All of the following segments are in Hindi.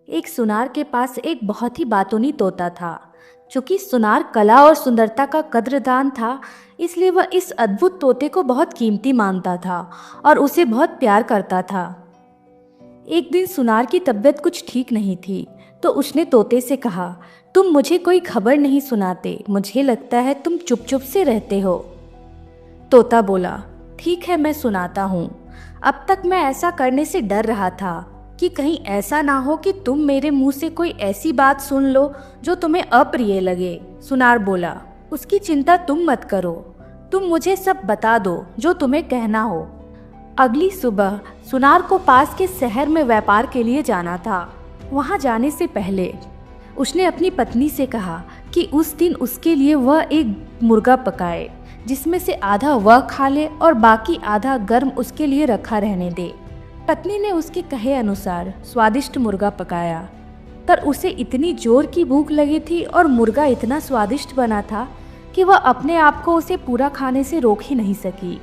एक सुनार के पास एक बहुत ही बातूनी तोता था। चूंकि सुनार कला और सुंदरता का कद्रदान था, इसलिए वह इस अद्भुत तोते को बहुत कीमती मानता था और उसे बहुत प्यार करता था। एक दिन सुनार की तबीयत कुछ ठीक नहीं थी, तो उसने तोते से कहा, तुम मुझे कोई खबर नहीं सुनाते, मुझे लगता है तुम चुप चुप से रहते हो। तोता बोला, ठीक है, मैं सुनाता हूँ। अब तक मैं ऐसा करने से डर रहा था कि कहीं ऐसा ना हो कि तुम मेरे मुंह से कोई ऐसी बात सुन लो जो तुम्हें अप्रिय लगे। सुनार बोला, उसकी चिंता तुम मत करो, तुम मुझे सब बता दो जो तुम्हें कहना हो। अगली सुबह सुनार को पास के शहर में व्यापार के लिए जाना था। वहां जाने से पहले उसने अपनी पत्नी से कहा कि उस दिन उसके लिए वह एक मुर्गा पकाए, जिसमें से आधा वह खा ले और बाकी आधा गर्म उसके लिए रखा रहने दे। पत्नी ने उसके कहे अनुसार स्वादिष्ट मुर्गा पकाया, पर उसे इतनी जोर की भूख लगी थी और मुर्गा इतना स्वादिष्ट बना था कि वह अपने आप को उसे पूरा खाने से रोक ही नहीं सकी।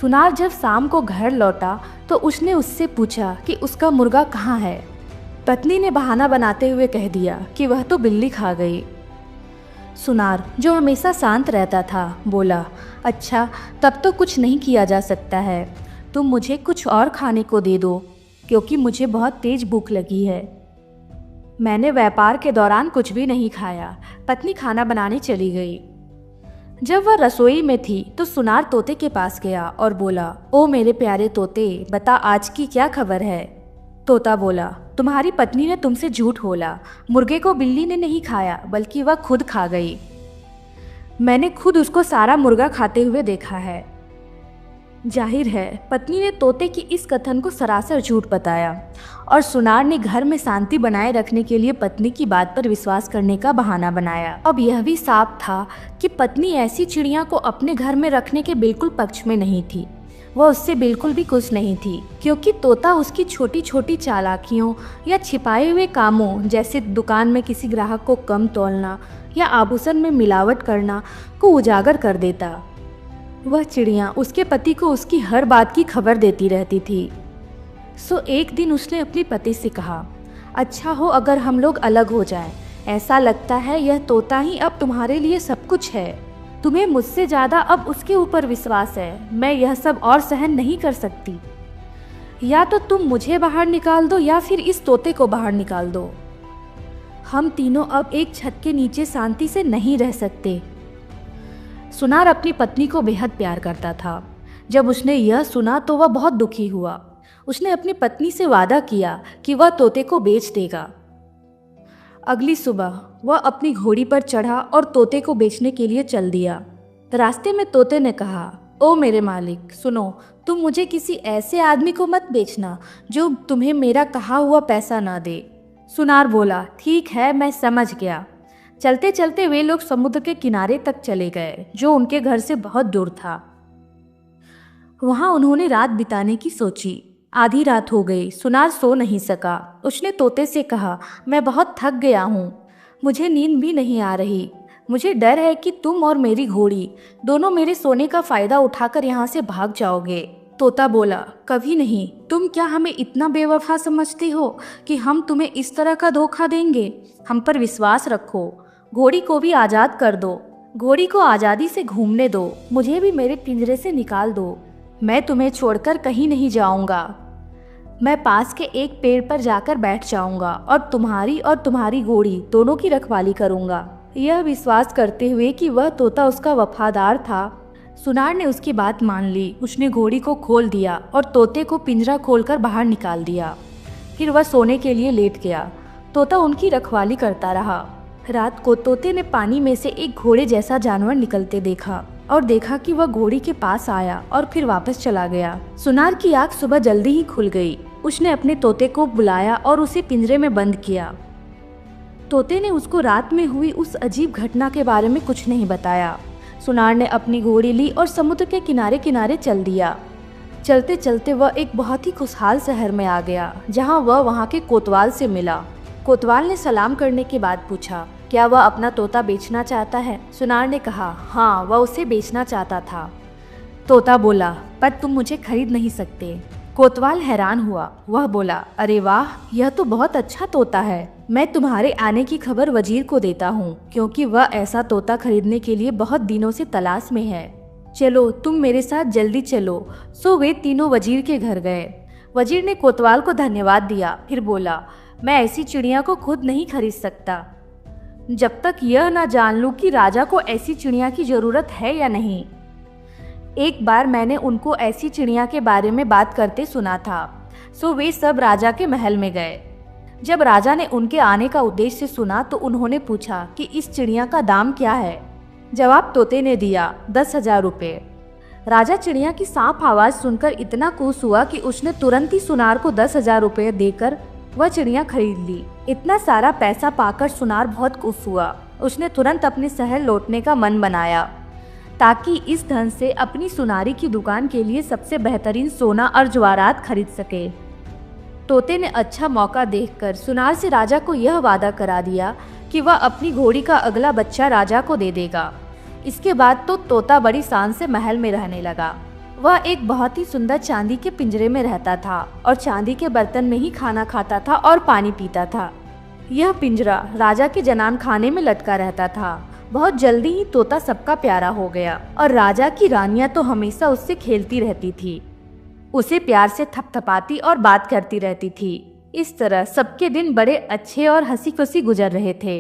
सुनार जब शाम को घर लौटा तो उसने उससे पूछा कि उसका मुर्गा कहाँ है। पत्नी ने बहाना बनाते हुए कह दिया कि वह तो बिल्ली खा गई। सुनार, जो हमेशा शांत रहता था, बोला, अच्छा, तब तो कुछ नहीं किया जा सकता है। तुम मुझे कुछ और खाने को दे दो, क्योंकि मुझे बहुत तेज भूख लगी है। मैंने व्यापार के दौरान कुछ भी नहीं खाया। पत्नी खाना बनाने चली गई। जब वह रसोई में थी तो सुनार तोते के पास गया और बोला, ओ मेरे प्यारे तोते, बता आज की क्या खबर है। तोता बोला, तुम्हारी पत्नी ने तुमसे झूठ बोला। मुर्गे को बिल्ली ने नहीं खाया, बल्कि वह खुद खा गई। मैंने खुद उसको सारा मुर्गा खाते हुए देखा है। जाहिर है पत्नी ने तोते की इस कथन को सरासर झूठ बताया और सुनार ने घर में शांति बनाए रखने के लिए पत्नी की बात पर विश्वास करने का बहाना बनाया। अब यह भी साफ था कि पत्नी ऐसी चिड़िया को अपने घर में रखने के बिल्कुल पक्ष में नहीं थी। वह उससे बिल्कुल भी खुश नहीं थी, क्योंकि तोता उसकी छोटी छोटी चालाकियों या छिपाए हुए कामों, जैसे दुकान में किसी ग्राहक को कम तोलना या आभूषण में मिलावट करना, को उजागर कर देता। वह चिड़िया उसके पति को उसकी हर बात की खबर देती रहती थी। सो एक दिन उसने अपने पति से कहा, अच्छा हो अगर हम लोग अलग हो जाएं। ऐसा लगता है यह तोता ही अब तुम्हारे लिए सब कुछ है। तुम्हें मुझसे ज़्यादा अब उसके ऊपर विश्वास है। मैं यह सब और सहन नहीं कर सकती। या तो तुम मुझे बाहर निकाल दो या फिर इस तोते को बाहर निकाल दो। हम तीनों अब एक छत के नीचे शांति से नहीं रह सकते। सुनार अपनी पत्नी को बेहद प्यार करता था। जब उसने यह सुना तो वह बहुत दुखी हुआ। उसने अपनी पत्नी से वादा किया कि वह तोते को बेच देगा। अगली सुबह वह अपनी घोड़ी पर चढ़ा और तोते को बेचने के लिए चल दिया। रास्ते में तोते ने कहा, ओ मेरे मालिक, सुनो, तुम मुझे किसी ऐसे आदमी को मत बेचना जो तुम्हें मेरा कहा हुआ पैसा ना दे। सुनार बोला, ठीक है, मैं समझ गया। चलते चलते वे लोग समुद्र के किनारे तक चले गए, जो उनके घर से बहुत दूर था। वहां उन्होंने रात बिताने की सोची। आधी रात हो गई। सुनार सो नहीं सका। उसने तोते से कहा, मैं बहुत थक गया हूँ, मुझे नींद भी नहीं आ रही। मुझे डर है कि तुम और मेरी घोड़ी दोनों मेरे सोने का फायदा उठाकर यहाँ से भाग जाओगे। तोता बोला, कभी नहीं। तुम क्या हमें इतना बेवफा समझते हो कि हम तुम्हें इस तरह का धोखा देंगे? हम पर विश्वास रखो। घोड़ी को भी आज़ाद कर दो। घोड़ी को आज़ादी से घूमने दो। मुझे भी मेरे पिंजरे से निकाल दो। मैं तुम्हें छोड़कर कहीं नहीं जाऊंगा। मैं पास के एक पेड़ पर जाकर बैठ जाऊंगा और तुम्हारी घोड़ी दोनों की रखवाली करूंगा। यह विश्वास करते हुए कि वह तोता उसका वफादार था, सुनार ने उसकी बात मान ली। उसने घोड़ी को खोल दिया और तोते को पिंजरा खोलकर बाहर निकाल दिया। फिर वह सोने के लिए लेट गया। तोता उनकी रखवाली करता रहा। रात को तोते ने पानी में से एक घोड़े जैसा जानवर निकलते देखा और देखा कि वह घोड़ी के पास आया और फिर वापस चला गया। सुनार की आंख सुबह जल्दी ही खुल गई। उसने अपने तोते को बुलाया और उसे पिंजरे में बंद किया। तोते ने उसको रात में हुई उस अजीब घटना के बारे में कुछ नहीं बताया। सुनार ने अपनी घोड़ी ली और समुद्र के किनारे किनारे चल दिया। चलते चलते वह एक बहुत ही खुशहाल शहर में आ गया, जहाँ वह वहाँ के कोतवाल से मिला। कोतवाल ने सलाम करने के बाद पूछा, क्या वह अपना तोता बेचना चाहता है? सुनार ने कहा, हाँ, वह उसे बेचना चाहता था। तोता बोला, पर तुम मुझे खरीद नहीं सकते। कोतवाल हैरान हुआ। वह बोला, अरे वाह, यह तो बहुत अच्छा तोता है। मैं तुम्हारे आने की खबर वजीर को देता हूँ, क्योंकि वह ऐसा तोता खरीदने के लिए बहुत दिनों से तलाश में है। चलो तुम मेरे साथ जल्दी चलो। सो वे तीनों वजीर के घर गए। वजीर ने कोतवाल को धन्यवाद दिया, फिर बोला, मैं ऐसी चिड़िया को खुद नहीं खरीद सकता जब तक यह ना जान लूं कि राजा को ऐसी चिड़िया की जरूरत है या नहीं। एक बार मैंने उनको ऐसी चिड़िया के बारे में बात करते सुना था। सो वे सब राजा के महल में गए। जब राजा ने उनके आने का उद्देश्य सुना तो उन्होंने पूछा कि इस चिड़िया का दाम क्या है। जवाब तोते ने दिया, 10,000 रुपये। राजा चिड़िया की साफ आवाज सुनकर इतना खुश हुआ कि उसने तुरंत ही सुनार को 10,000 रुपये देकर वह चिड़िया खरीद ली। इतना सारा पैसा पाकर सुनार बहुत खुश हुआ। उसने तुरंत अपने शहर लौटने का मन बनाया ताकि इस धन से अपनी सुनारी की दुकान के लिए सबसे बेहतरीन सोना और जवाहरात खरीद सके। तोते ने अच्छा मौका देखकर सुनार से राजा को यह वादा करा दिया कि वह अपनी घोड़ी का अगला बच्चा राजा को दे देगा। इसके बाद तो तोता बड़ी शान से महल में रहने लगा। वह एक बहुत ही सुंदर चांदी के पिंजरे में रहता था और चांदी के बर्तन में ही खाना खाता था और पानी पीता था। यह पिंजरा राजा के जनान खाने में लटका रहता था। बहुत जल्दी ही तोता सबका प्यारा हो गया और राजा की रानियां तो हमेशा उससे खेलती रहती थी, उसे प्यार से थपथपाती और बात करती रहती थी। इस तरह सबके दिन बड़े अच्छे और हंसी खुशी गुजर रहे थे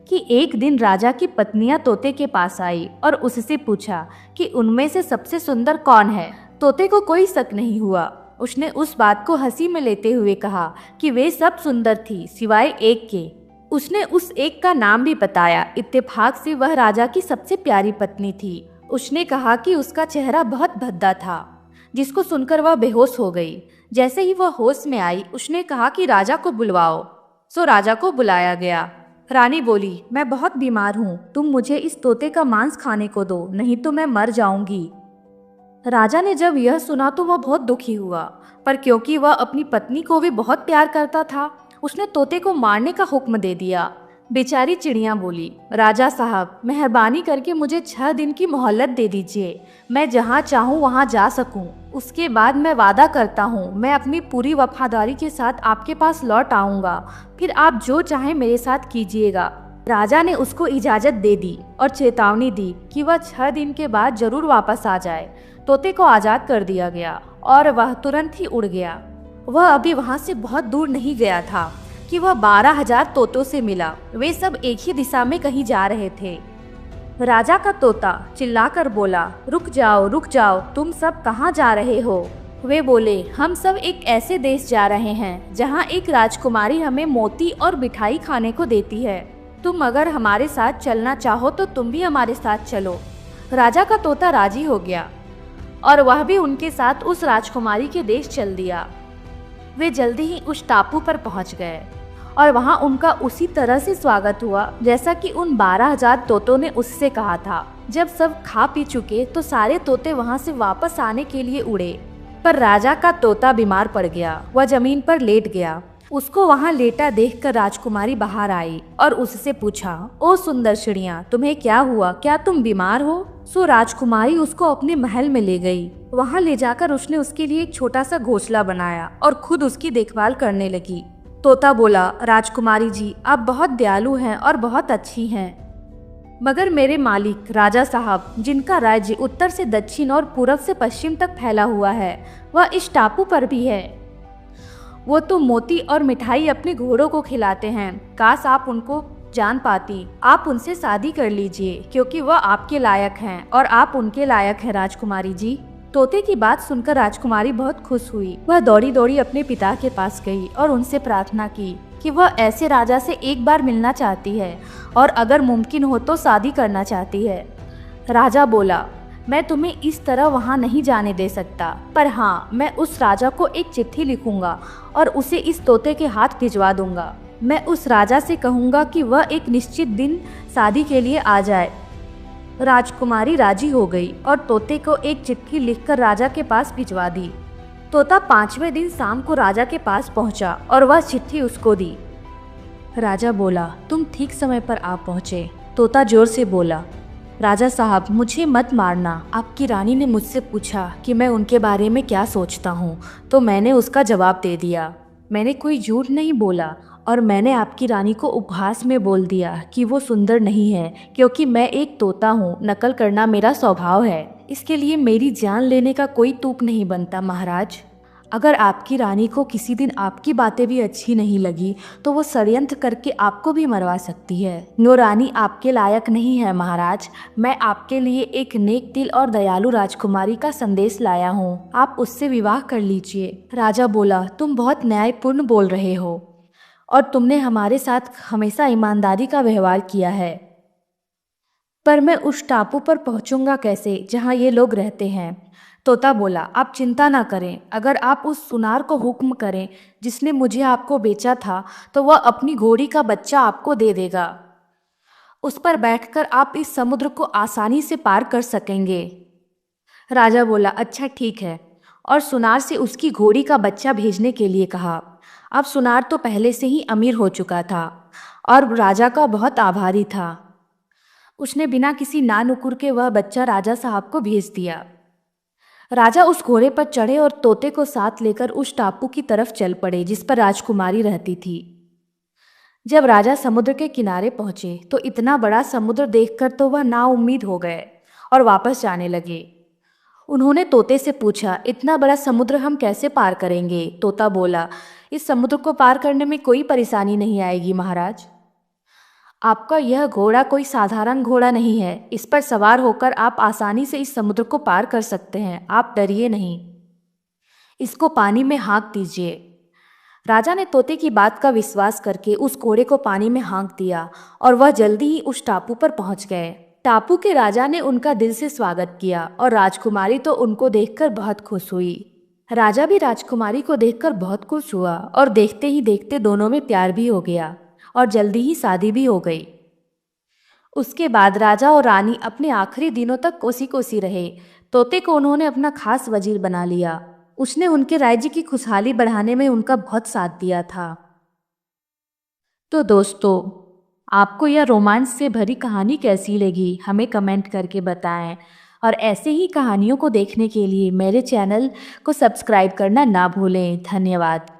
कि एक दिन राजा की पत्नियां तोते के पास आई और उससे पूछा कि उनमें से सबसे सुंदर कौन है। तोते को कोई शक नहीं हुआ। उसने उस बात को हंसी में लेते हुए कहा कि वे सब सुंदर थी सिवाय एक के। उसने उस एक का नाम भी बताया। इत्तेफाक से वह राजा की सबसे प्यारी पत्नी थी। उसने कहा कि उसका चेहरा बहुत भद्दा था, जिसको सुनकर वह बेहोश हो गई। जैसे ही वह होश में आई उसने कहा कि राजा को बुलवाओ। सो राजा को बुलाया गया। रानी बोली, मैं बहुत बीमार हूँ, तुम मुझे इस तोते का मांस खाने को दो, नहीं तो मैं मर जाऊंगी। राजा ने जब यह सुना तो वह बहुत दुखी हुआ, पर क्योंकि वह अपनी पत्नी को भी बहुत प्यार करता था उसने तोते को मारने का हुक्म दे दिया। बेचारी चिड़िया बोली, राजा साहब, मेहरबानी करके मुझे 6 दिन की मोहलत दे दीजिए, मैं जहाँ चाहूँ वहाँ जा सकूँ। उसके बाद मैं वादा करता हूँ मैं अपनी पूरी वफादारी के साथ आपके पास लौट आऊँगा, फिर आप जो चाहें मेरे साथ कीजिएगा। राजा ने उसको इजाज़त दे दी और चेतावनी दी कि वह 6 दिन के बाद जरूर वापस आ जाए। तोते को आज़ाद कर दिया गया और वह तुरंत ही उड़ गया। वह अभी वहाँ से बहुत दूर नहीं गया था कि वह 12,000 तोतों से मिला। वे सब एक ही दिशा में कहीं जा रहे थे। राजा का तोता चिल्लाकर बोला, रुक जाओ, तुम सब कहाँ जा रहे हो? वे बोले, हम सब एक ऐसे देश जा रहे हैं जहाँ एक राजकुमारी हमें मोती और मिठाई खाने को देती है। तुम अगर हमारे साथ चलना चाहो तो तुम भी हमारे साथ चलो। राजा का तोता राजी हो गया और वह भी उनके साथ उस राजकुमारी के देश चल दिया। वे जल्दी ही उस टापू पर पहुंच गए और वहां उनका उसी तरह से स्वागत हुआ जैसा कि उन 12,000 तोतों ने उससे कहा था। जब सब खा पी चुके तो सारे तोते वहां से वापस आने के लिए उड़े, पर राजा का तोता बीमार पड़ गया। वह जमीन पर लेट गया। उसको वहां लेटा देखकर राजकुमारी बाहर आई और उससे पूछा, ओ सुंदर चिड़िया, तुम्हें क्या हुआ? क्या तुम बीमार हो? सो राजकुमारी उसको अपने महल में ले गई। वहां ले जाकर उसने उसके लिए एक छोटा सा घोंसला बनाया और खुद उसकी देखभाल करने लगी। तोता बोला, राजकुमारी जी, आप बहुत दयालु हैं और बहुत अच्छी हैं, मगर मेरे मालिक राजा साहब, जिनका राज्य उत्तर से दक्षिण और पूरब से पश्चिम तक फैला हुआ है, वह इस टापू पर भी है। वो तो मोती और मिठाई अपने घोड़ों को खिलाते हैं। काश आप उनको जान पाती। आप उनसे शादी कर लीजिए, क्योंकि वह आपके लायक हैं और आप उनके लायक हैं राजकुमारी जी। तोते की बात सुनकर राजकुमारी बहुत खुश हुई। वह दौड़ी दौड़ी अपने पिता के पास गई और उनसे प्रार्थना की कि वह ऐसे राजा से एक बार मिलना चाहती है और अगर मुमकिन हो तो शादी करना चाहती है। राजा बोला, मैं तुम्हें इस तरह वहाँ नहीं जाने दे सकता, पर हाँ, मैं उस राजा को एक चिट्ठी लिखूंगा और उसे इस तोते के हाथ भिजवा दूंगा। मैं उस राजा से कहूँगा कि वह एक निश्चित दिन शादी के लिए आ जाए। राजकुमारी राजी हो गई और तोते को एक चिट्ठी लिखकर राजा के पास भिजवा दी। तोता 5वें दिन शाम को राजा के पास पहुंचा और वह चिट्ठी उसको दी। राजा बोला, तुम ठीक समय पर आ पहुंचे। तोता जोर से बोला, राजा साहब, मुझे मत मारना। आपकी रानी ने मुझसे पूछा कि मैं उनके बारे में क्या सोचता हूँ, तो मैंने उसका जवाब दे दिया। मैंने कोई झूठ नहीं बोला और मैंने आपकी रानी को उपहास में बोल दिया कि वो सुंदर नहीं है, क्योंकि मैं एक तोता हूँ, नकल करना मेरा स्वभाव है। इसके लिए मेरी जान लेने का कोई तुक नहीं बनता महाराज। अगर आपकी रानी को किसी दिन आपकी बातें भी अच्छी नहीं लगी तो वो षड्यंत्र करके आपको भी मरवा सकती है। नो रानी आपके लायक नहीं है महाराज। मैं आपके लिए एक नेक दिल और दयालु राजकुमारी का संदेश लाया हूँ, आप उससे विवाह कर लीजिए। राजा बोला, तुम बहुत न्यायपूर्ण बोल रहे हो और तुमने हमारे साथ हमेशा ईमानदारी का व्यवहार किया है, पर मैं उस टापू पर पहुंचूंगा कैसे जहां ये लोग रहते हैं? तोता बोला, आप चिंता ना करें। अगर आप उस सुनार को हुक्म करें जिसने मुझे आपको बेचा था, तो वह अपनी घोड़ी का बच्चा आपको दे देगा। उस पर बैठकर आप इस समुद्र को आसानी से पार कर सकेंगे। राजा बोला, अच्छा ठीक है, और सुनार से उसकी घोड़ी का बच्चा भेजने के लिए कहा। अब सुनार तो पहले से ही अमीर हो चुका था और राजा का बहुत आभारी था। उसने बिना किसी ना नुकुर के वह बच्चा राजा साहब को भेज दिया। राजा उस घोड़े पर चढ़े और तोते को साथ लेकर उस टापू की तरफ चल पड़े जिस पर राजकुमारी रहती थी। जब राजा समुद्र के किनारे पहुंचे तो इतना बड़ा समुद्र देखकर तो वह नाउम्मीद हो गए और वापस जाने लगे। उन्होंने तोते से पूछा, इतना बड़ा समुद्र हम कैसे पार करेंगे? तोता बोला, इस समुद्र को पार करने में कोई परेशानी नहीं आएगी महाराज। आपका यह घोड़ा कोई साधारण घोड़ा नहीं है। इस पर सवार होकर आप आसानी से इस समुद्र को पार कर सकते हैं। आप डरिए नहीं। इसको पानी में हाँक दीजिए। राजा ने तोते की बात का विश्वास करके उस घोड़े को पानी में हाँक दिया और वह जल्दी ही उस टापू पर पहुंच गए। टापू के राजा ने उनका दिल से स्वागत किया और राजकुमारी तो उनको देखकर बहुत खुश हुई। राजा भी राजकुमारी को देखकर बहुत खुश हुआ और देखते ही देखते दोनों में प्यार भी हो गया और जल्दी ही शादी भी हो गई। उसके बाद राजा और रानी अपने आखिरी दिनों तक कोसी कोसी रहे। तोते को उन्होंने अपना खास वजीर बना लिया। उसने उनके राज्य की खुशहाली बढ़ाने में उनका बहुत साथ दिया था। तो दोस्तों, आपको यह रोमांच से भरी कहानी कैसी लगी, हमें कमेंट करके बताएं। और ऐसे ही कहानियों को देखने के लिए मेरे चैनल को सब्सक्राइब करना ना भूलें। धन्यवाद।